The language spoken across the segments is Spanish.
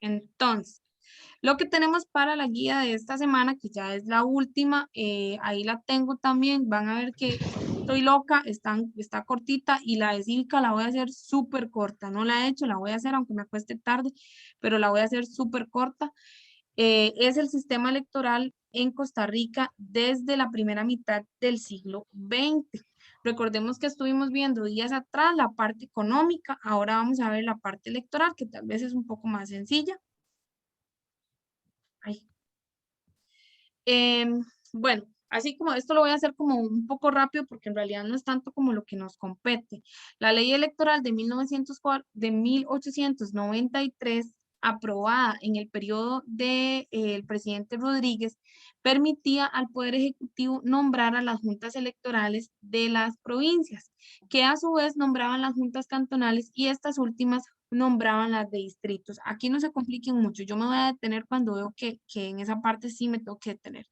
Entonces, lo que tenemos para la guía de esta semana, que ya es la última, ahí la tengo también. Van a ver que estoy loca, está cortita y la de cívica la voy a hacer súper corta. No la he hecho, la voy a hacer aunque me cueste tarde, pero la voy a hacer súper corta. Es el sistema electoral en Costa Rica desde la primera mitad del siglo XX. Recordemos que estuvimos viendo días atrás la parte económica, ahora vamos a ver la parte electoral, que tal vez es un poco más sencilla. Ay. Bueno, así como esto lo voy a hacer como un poco rápido porque en realidad no es tanto como lo que nos compete. La ley electoral de 1893, aprobada en el periodo del presidente Rodríguez, permitía al Poder Ejecutivo nombrar a las juntas electorales de las provincias, que a su vez nombraban las juntas cantonales y estas últimas nombraban las de distritos. Aquí no se compliquen mucho, yo me voy a detener cuando veo que en esa parte sí me tengo que detener.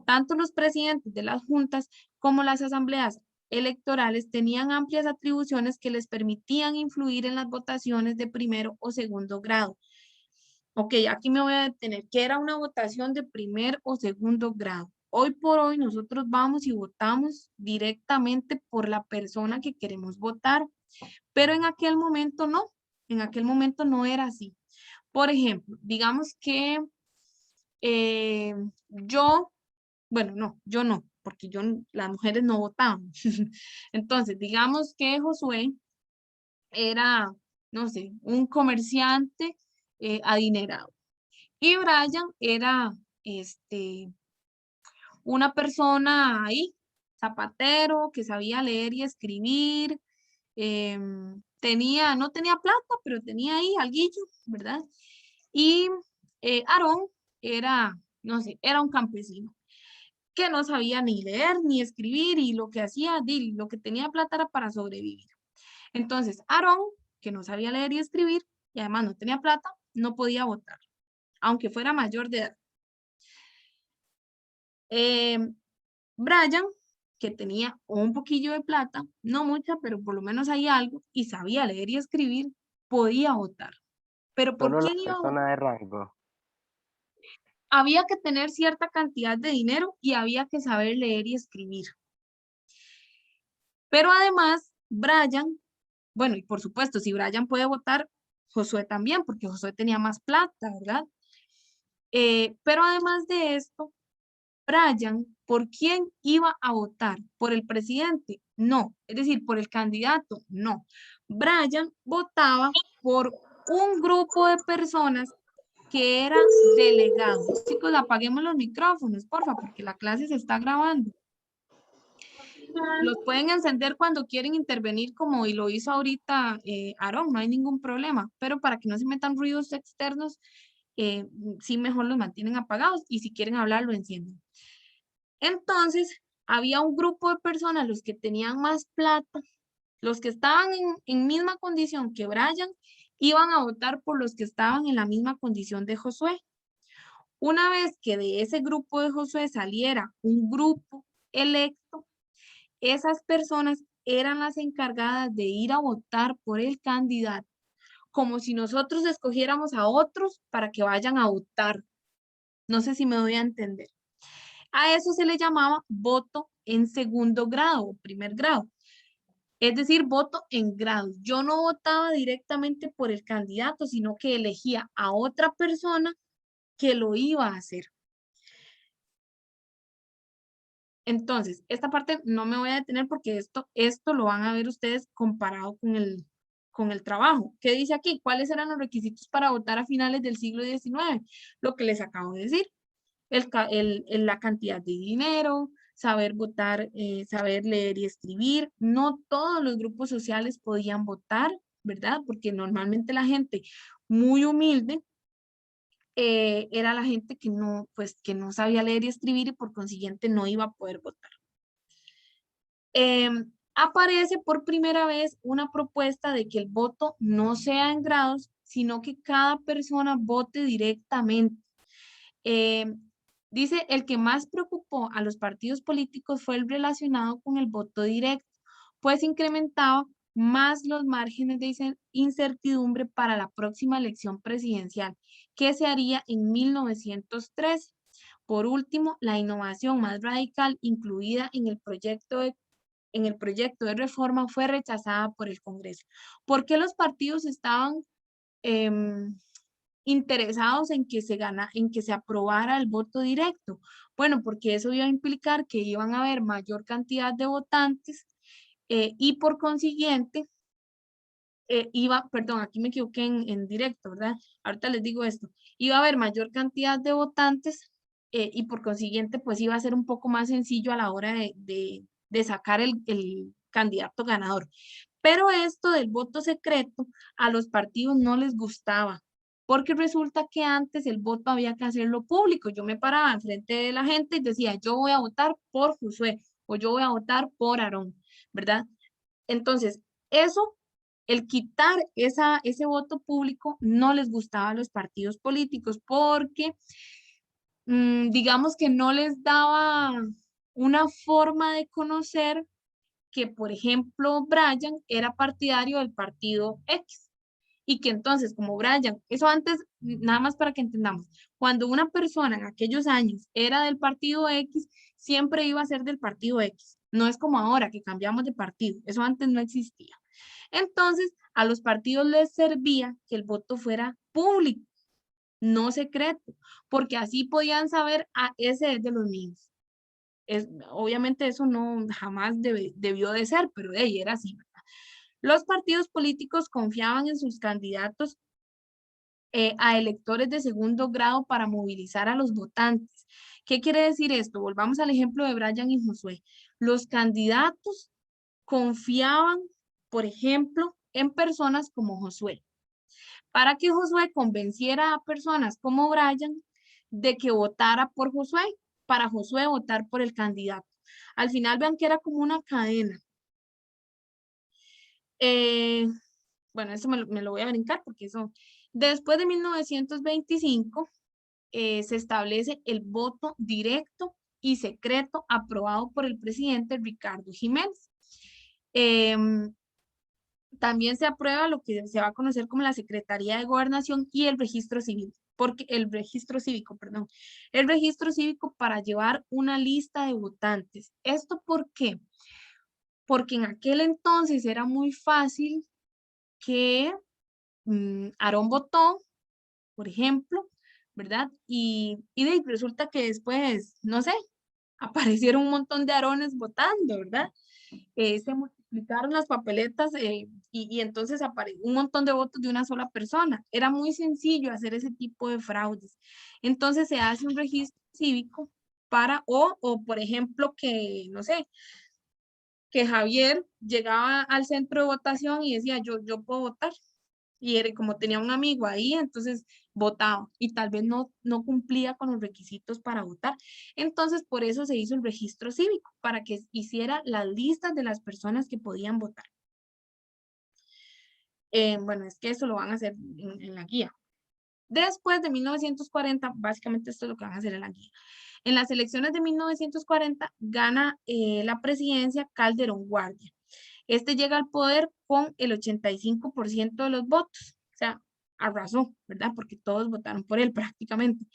Tanto los presidentes de las juntas como las asambleas electorales tenían amplias atribuciones que les permitían influir en las votaciones de primero o segundo grado. Ok, aquí me voy a detener. ¿Qué era una votación de primer o segundo grado? Hoy por hoy nosotros vamos y votamos directamente por la persona que queremos votar, pero en aquel momento no, en aquel momento no era así. Por ejemplo, digamos que eh, yo, bueno, no, yo no, porque las mujeres no votaban. Entonces, digamos que Josué era, no sé, un comerciante adinerado y Brian era, este, una persona ahí, zapatero, que sabía leer y escribir, no tenía plata, pero tenía ahí alguillo, ¿verdad? Y Aarón era, no sé, era un campesino que no sabía ni leer ni escribir y lo que hacía, lo que tenía plata era para sobrevivir. Entonces, Aarón, que no sabía leer y escribir y además no tenía plata, no podía votar, aunque fuera mayor de edad. Eh, Brian, que tenía un poquillo de plata, no mucha, pero por lo menos hay algo, y sabía leer y escribir, podía votar. ¿Pero por Solo la quién iba a persona votar? de rango. Había que tener cierta cantidad de dinero y había que saber leer y escribir. Pero además, Brian, bueno, y por supuesto, si Brian puede votar, Josué también, porque Josué tenía más plata, ¿verdad? Pero además de esto, Brian, ¿por quién iba a votar? ¿Por el presidente? No. Es decir, ¿por el candidato? No. Brian votaba por un grupo de personas que eran delegados. Chicos, apaguemos los micrófonos, porfa, porque la clase se está grabando. Los pueden encender cuando quieren intervenir, como y lo hizo ahorita Aarón, no hay ningún problema, pero para que no se metan ruidos externos, sí mejor los mantienen apagados y si quieren hablar, lo encienden. Entonces, había un grupo de personas, los que tenían más plata, los que estaban en misma condición que Brian, iban a votar por los que estaban en la misma condición de Josué. Una vez que de ese grupo de Josué saliera un grupo electo, esas personas eran las encargadas de ir a votar por el candidato, como si nosotros escogiéramos a otros para que vayan a votar. No sé si me doy a entender. A eso se le llamaba voto en segundo grado o primer grado, es decir, voto en grado. Yo no votaba directamente por el candidato, sino que elegía a otra persona que lo iba a hacer. Entonces, esta parte no me voy a detener porque esto lo van a ver ustedes comparado con el trabajo. ¿Qué dice aquí? ¿Cuáles eran los requisitos para votar a finales del siglo XIX? Lo que les acabo de decir. La cantidad de dinero, saber votar, saber leer y escribir. No todos los grupos sociales podían votar, ¿verdad? Porque normalmente la gente muy humilde era la gente que no, pues, que no sabía leer y escribir y por consiguiente no iba a poder votar. Aparece por primera vez una propuesta de que el voto no sea en grados, sino que cada persona vote directamente. Eh, Dice, el que más preocupó a los partidos políticos fue el relacionado con el voto directo, pues incrementaba más los márgenes de incertidumbre para la próxima elección presidencial, que se haría en 1913. Por último, la innovación más radical incluida en el proyecto de reforma fue rechazada por el Congreso. ¿Por qué los partidos estaban interesados en que se aprobara el voto directo? Bueno, porque eso iba a implicar que iban a haber mayor cantidad de votantes y por consiguiente perdón, aquí me equivoqué en directo, ¿verdad? Ahorita les digo esto. Iba a haber mayor cantidad de votantes y por consiguiente, pues iba a ser un poco más sencillo a la hora de sacar el candidato ganador. Pero esto del voto secreto a los partidos no les gustaba, porque resulta que antes el voto había que hacerlo público. Yo me paraba enfrente de la gente y decía, yo voy a votar por Josué o yo voy a votar por Aarón, ¿verdad? Entonces, eso, el quitar ese voto público no les gustaba a los partidos políticos porque digamos que no les daba una forma de conocer que, por ejemplo, Brian era partidario del partido X y que entonces, como Brian, eso antes, nada más para que entendamos, cuando una persona en aquellos años era del partido X, siempre iba a ser del partido X. No es como ahora que cambiamos de partido, eso antes no existía. Entonces, a los partidos les servía que el voto fuera público, no secreto, porque así podían saber, ese es de los míos. Obviamente eso no jamás debió de ser, pero de ahí era así, ¿verdad? Los partidos políticos confiaban en sus candidatos a electores de segundo grado para movilizar a los votantes. ¿Qué quiere decir esto? Volvamos al ejemplo de Brian y Josué. Los candidatos confiaban, por ejemplo, en personas como Josué, para que Josué convenciera a personas como Brian de que votara por Josué, para Josué votar por el candidato. Al final vean que era como una cadena. Bueno, eso me lo voy a brincar porque eso, después de 1925, se establece el voto directo y secreto aprobado por el presidente Ricardo Jiménez. También se aprueba lo que se va a conocer como la Secretaría de Gobernación y el registro civil, porque el registro cívico, perdón, el registro cívico para llevar una lista de votantes. ¿Esto por qué? Porque en aquel entonces era muy fácil que Aarón votó, por ejemplo, ¿verdad? Y resulta que después, no sé, aparecieron un montón de Aarones votando, ¿verdad? Se multiplicaron las papeletas y entonces apareció un montón de votos de una sola persona. Era muy sencillo hacer ese tipo de fraudes. Entonces se hace un registro cívico para, o por ejemplo, que, no sé, que Javier llegaba al centro de votación y decía, yo puedo votar. Y como tenía un amigo ahí, entonces votaba y tal vez no cumplía con los requisitos para votar. Entonces, por eso se hizo el registro cívico, para que hiciera las listas de las personas que podían votar. Bueno, es que eso lo van a hacer en la guía. Después de 1940, básicamente esto es lo que van a hacer en la guía. En las elecciones de 1940 gana la presidencia Calderón Guardia. Este llega al poder con el 85% de los votos, o sea, arrasó, ¿verdad? Porque todos votaron por él prácticamente.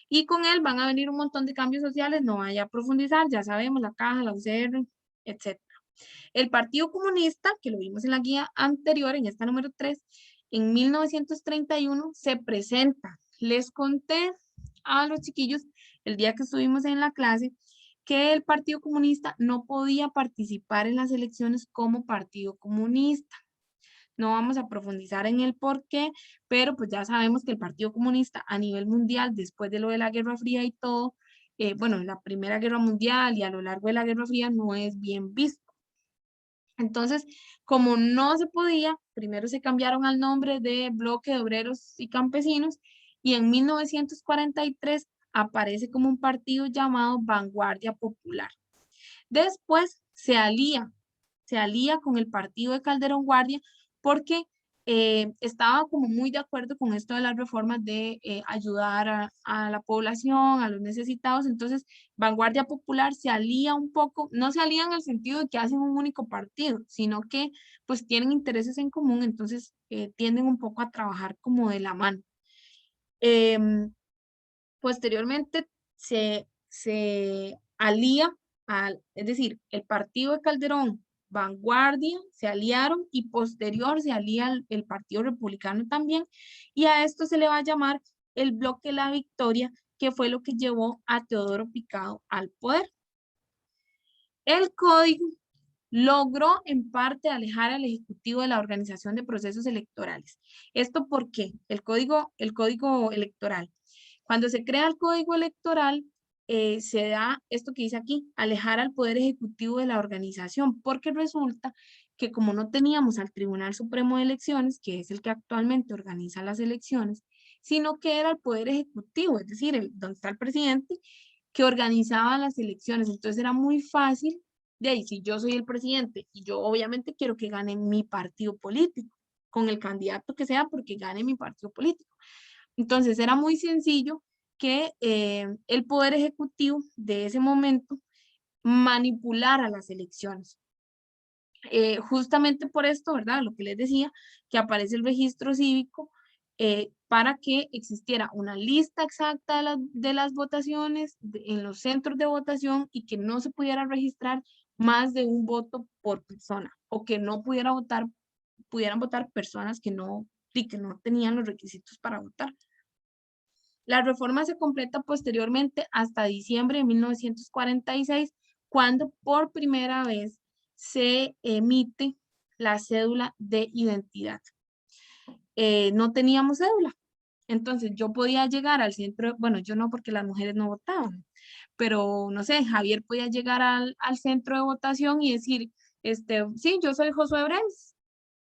Y con él van a venir un montón de cambios sociales, no vaya a profundizar, ya sabemos, la caja, la UCR, etc. El Partido Comunista, que lo vimos en la guía anterior, en esta número 3, en 1931 se presenta. Les conté a los chiquillos el día que estuvimos en la clase que el Partido Comunista no podía participar en las elecciones como Partido Comunista. No vamos a profundizar en el por qué, pero pues ya sabemos que el Partido Comunista a nivel mundial, después de lo de la Guerra Fría y todo, bueno, la Primera Guerra Mundial y a lo largo de la Guerra Fría no es bien visto. Entonces, como no se podía, primero se cambiaron al nombre de Bloque de Obreros y Campesinos y en 1943 aparece como un partido llamado Vanguardia Popular. Después se alía con el partido de Calderón Guardia porque estaba como muy de acuerdo con esto de las reformas de ayudar a la población, a los necesitados. Entonces, Vanguardia Popular se alía un poco, no se alía en el sentido de que hacen un único partido, sino que pues tienen intereses en común, entonces tienden un poco a trabajar como de la mano. Posteriormente se alía, es decir, el partido de Calderón, Vanguardia, se aliaron y posterior se alía el Partido Republicano también, y a esto se le va a llamar el Bloque de la Victoria, que fue lo que llevó a Teodoro Picado al poder. El código logró en parte alejar al Ejecutivo de la organización de procesos electorales. ¿Esto por qué? El código electoral. Cuando se crea el código electoral, se da esto que dice aquí, alejar al Poder Ejecutivo de la organización, porque resulta que como no teníamos al Tribunal Supremo de Elecciones, que es el que actualmente organiza las elecciones, sino que era el Poder Ejecutivo, es decir, donde está el presidente, que organizaba las elecciones. Entonces era muy fácil de ahí, si yo soy el presidente y yo obviamente quiero que gane mi partido político, con el candidato que sea, porque gane mi partido político. Entonces era muy sencillo que el poder ejecutivo de ese momento manipulara las elecciones. Justamente por esto, ¿verdad? Lo que les decía, que aparece el registro cívico para que existiera una lista exacta de las votaciones en los centros de votación y que no se pudiera registrar más de un voto por persona o que no pudieran votar personas que no tenían los requisitos para votar. La reforma se completa posteriormente hasta diciembre de 1946, cuando por primera vez se emite la cédula de identidad. No teníamos cédula, entonces yo podía llegar al centro, bueno, yo no porque las mujeres no votaban, pero no sé, Javier podía llegar al centro de votación y decir, sí, yo soy Josué Brenes,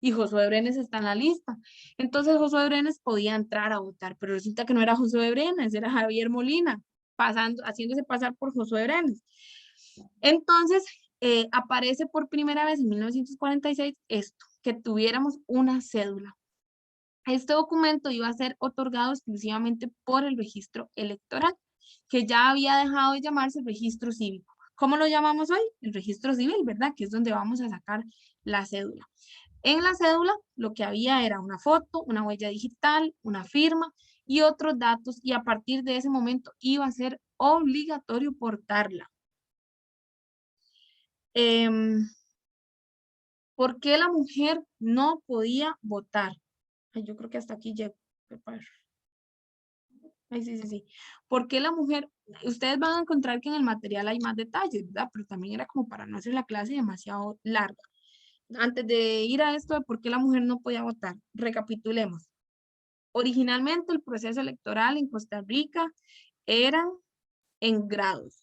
y Josué Brenes está en la lista. Entonces Josué Brenes podía entrar a votar, pero resulta que no era Josué Brenes, era Javier Molina, haciéndose pasar por Josué Brenes. Entonces aparece por primera vez en 1946 esto, que tuviéramos una cédula. Este documento iba a ser otorgado exclusivamente por el registro electoral, que ya había dejado de llamarse el registro cívico. ¿Cómo lo llamamos hoy? El registro civil, ¿verdad? Que es donde vamos a sacar la cédula. En la cédula lo que había era una foto, una huella digital, una firma y otros datos, y a partir de ese momento iba a ser obligatorio portarla. ¿Por qué la mujer no podía votar? Ay, yo creo que hasta aquí llego. Ay, sí, sí, sí. ¿Por qué la mujer? Ustedes van a encontrar que en el material hay más detalles, ¿verdad? Pero también era como para no hacer la clase demasiado larga. Antes de ir a esto de por qué la mujer no podía votar, recapitulemos. Originalmente el proceso electoral en Costa Rica era en grados.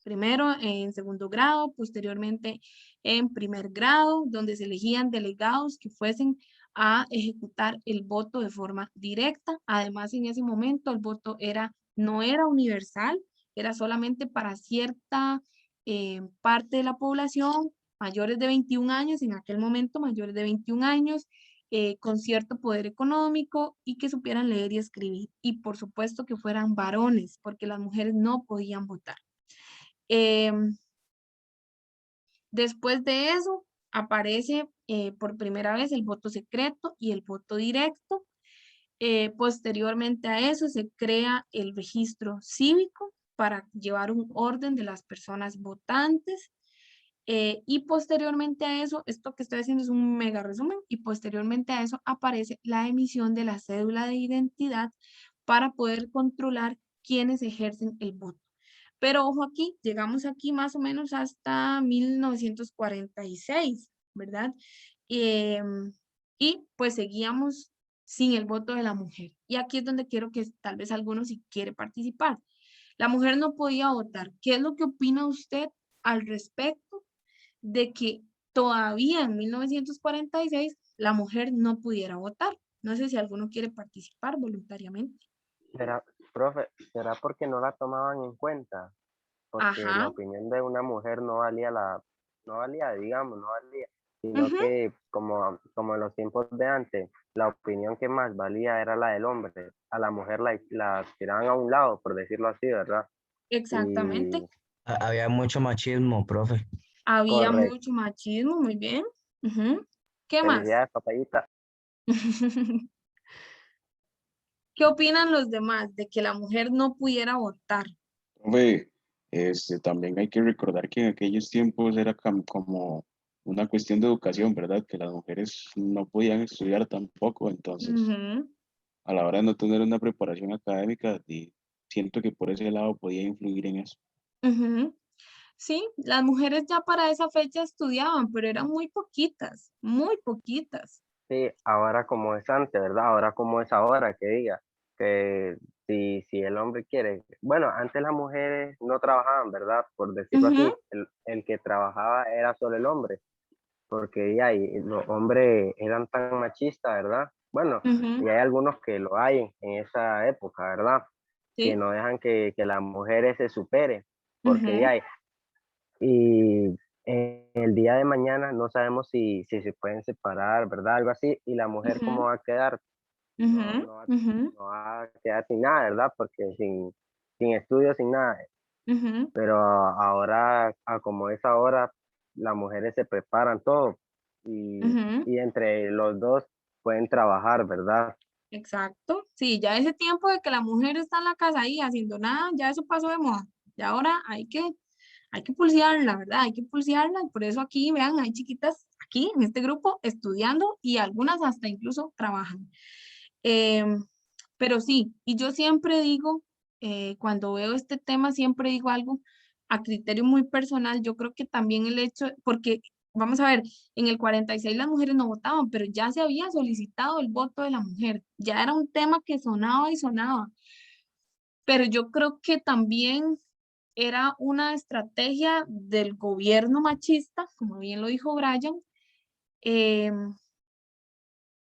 Primero en segundo grado, posteriormente en primer grado, donde se elegían delegados que fuesen a ejecutar el voto de forma directa. Además, en ese momento el voto no era universal, era solamente para cierta parte de la población, mayores de 21 años, en aquel momento mayores de 21 años, con cierto poder económico y que supieran leer y escribir. Y por supuesto que fueran varones, porque las mujeres no podían votar. Después de eso, aparece por primera vez el voto secreto y el voto directo. Posteriormente a eso se crea el registro cívico para llevar un orden de las personas votantes. Y posteriormente a eso, esto que estoy haciendo es un mega resumen, y posteriormente a eso aparece la emisión de la cédula de identidad para poder controlar quiénes ejercen el voto. Pero ojo aquí, llegamos aquí más o menos hasta 1946, ¿verdad? Y pues seguíamos sin el voto de la mujer. Y aquí es donde quiero que tal vez alguno si quiere participar. La mujer no podía votar. ¿Qué es lo que opina usted al respecto de que todavía en 1946 la mujer no pudiera votar? No sé si alguno quiere participar voluntariamente. ¿Será, profe, será porque no la tomaban en cuenta? Porque la Ajá. opinión de una mujer no valía, digamos, no valía, sino Ujú. que como en los tiempos de antes, la opinión que más valía era la del hombre. A la mujer la tiraban a un lado, por decirlo así, ¿verdad? Exactamente. Y Había mucho machismo, profe. Había correcto. mucho machismo, muy bien. Ujú. ¿Qué más? Felicidades, papayita. ¿Qué opinan los demás de que la mujer no pudiera votar? Profe, también hay que recordar que en aquellos tiempos era como una cuestión de educación, ¿verdad? Que las mujeres no podían estudiar tampoco, entonces Ujú, a la hora de no tener una preparación académica, siento que por ese lado podía influir en eso. ujú. Sí, las mujeres ya para esa fecha estudiaban, pero eran muy poquitas, muy poquitas. Sí, ahora como es antes, ¿verdad? Ahora como es ahora, que diga, que si el hombre quiere, bueno, antes las mujeres no trabajaban, ¿verdad? Por decirlo Ujú, así, el que trabajaba era solo el hombre, porque ya, y los hombres eran tan machistas, ¿verdad? Bueno, y ujú, hay algunos que lo hay en esa época, ¿verdad? Que sí, no dejan que las mujeres se superen, porque ujú, ya, y el día de mañana no sabemos si se pueden separar, ¿verdad? Algo así, y la mujer cómo ujú, va a quedar, ujú, ujú, no va a quedar sin nada, ¿verdad? Porque sin estudios, sin nada. ujú, Pero ahora, a como es ahora, las mujeres se preparan todo ujú. y entre los dos pueden trabajar, ¿verdad? Exacto. Sí, ya ese tiempo de que la mujer está en la casa ahí haciendo nada, ya eso pasó de moda. Y ahora hay que pulsearla, ¿verdad? Hay que pulsearla. Y por eso aquí, vean, hay chiquitas aquí en este grupo estudiando y algunas hasta incluso trabajan. Em, pero sí, y yo siempre digo, cuando veo este tema, siempre digo algo a criterio muy personal. Yo creo que también el hecho, porque vamos a ver, en el 46 las mujeres no votaban, pero ya se había solicitado el voto de la mujer, ya era un tema que sonaba y sonaba, pero yo creo que también era una estrategia del gobierno machista, como bien lo dijo Brian, em,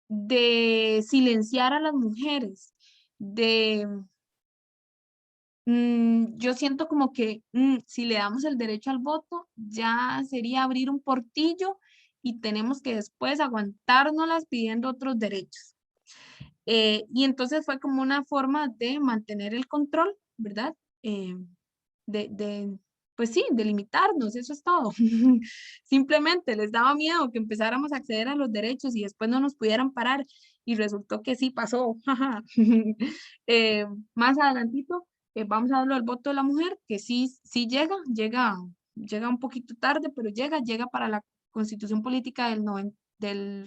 de silenciar a las mujeres, de yo siento como que si le damos el derecho al voto, ya sería abrir un portillo y tenemos que después aguantárnoslas pidiendo otros derechos. Y entonces fue como una forma de mantener el control, ¿verdad? Eh, de, pues sí, de limitarnos, eso es todo. Simplemente les daba miedo que empezáramos a acceder a los derechos y después no nos pudieran parar. Y resultó que sí pasó. Eh, más adelantito vamos a hablar del voto de la mujer, que sí, sí llega un poquito tarde, pero llega para la Constitución Política del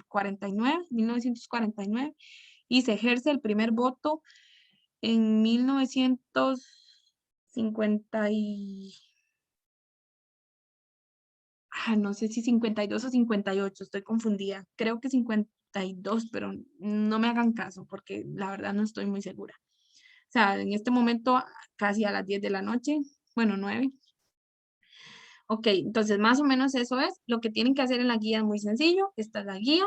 49, 1949, y se ejerce el primer voto en 1950 no sé si 52 o 58, estoy confundida. Creo que 52, pero no me hagan caso porque la verdad no estoy muy segura. O sea, en este momento casi a las 10 de la noche, bueno, 9. Ok, entonces más o menos eso es. Lo que tienen que hacer en la guía es muy sencillo. Esta es la guía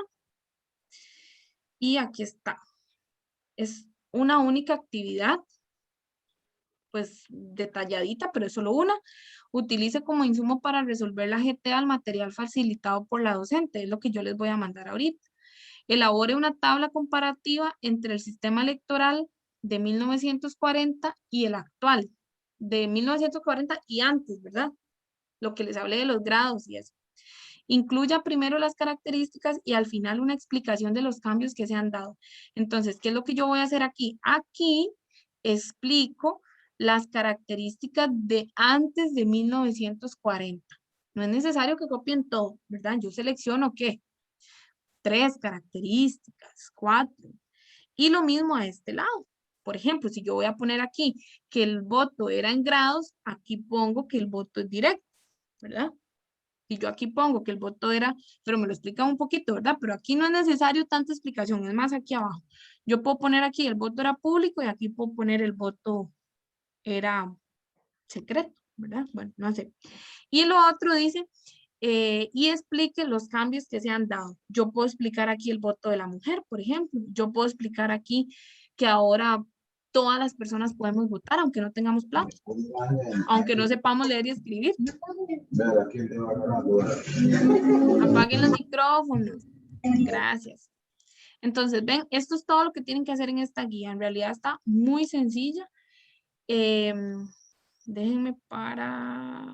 y aquí está. Es una única actividad, pues detalladita, pero es solo una. Utilice como insumo para resolver la GTA el material facilitado por la docente, es lo que yo les voy a mandar ahorita. Elabore una tabla comparativa entre el sistema electoral de 1940 y el actual, de 1940 y antes, ¿verdad? Lo que les hablé de los grados y eso. Incluya primero las características y al final una explicación de los cambios que se han dado. Entonces, ¿qué es lo que yo voy a hacer aquí? Aquí explico las características de antes de 1940. No es necesario que copien todo, ¿verdad? Yo selecciono qué, 3 características, 4. Y lo mismo a este lado. Por ejemplo, si yo voy a poner aquí que el voto era en grados, aquí pongo que el voto es directo, ¿verdad? Si yo aquí pongo que el voto era, pero me lo explica un poquito, ¿verdad? Pero aquí no es necesario tanta explicación, es más aquí abajo. Yo puedo poner aquí el voto era público y aquí puedo poner el voto era secreto, ¿verdad? Bueno, no sé. Y lo otro dice, y explique los cambios que se han dado. Yo puedo explicar aquí el voto de la mujer, por ejemplo. Yo puedo explicar aquí que ahora todas las personas podemos votar, aunque no tengamos plata, aunque no sepamos leer y escribir. Apaguen los micrófonos. Gracias. Entonces, ven, esto es todo lo que tienen que hacer en esta guía. En realidad está muy sencilla. Déjenme para...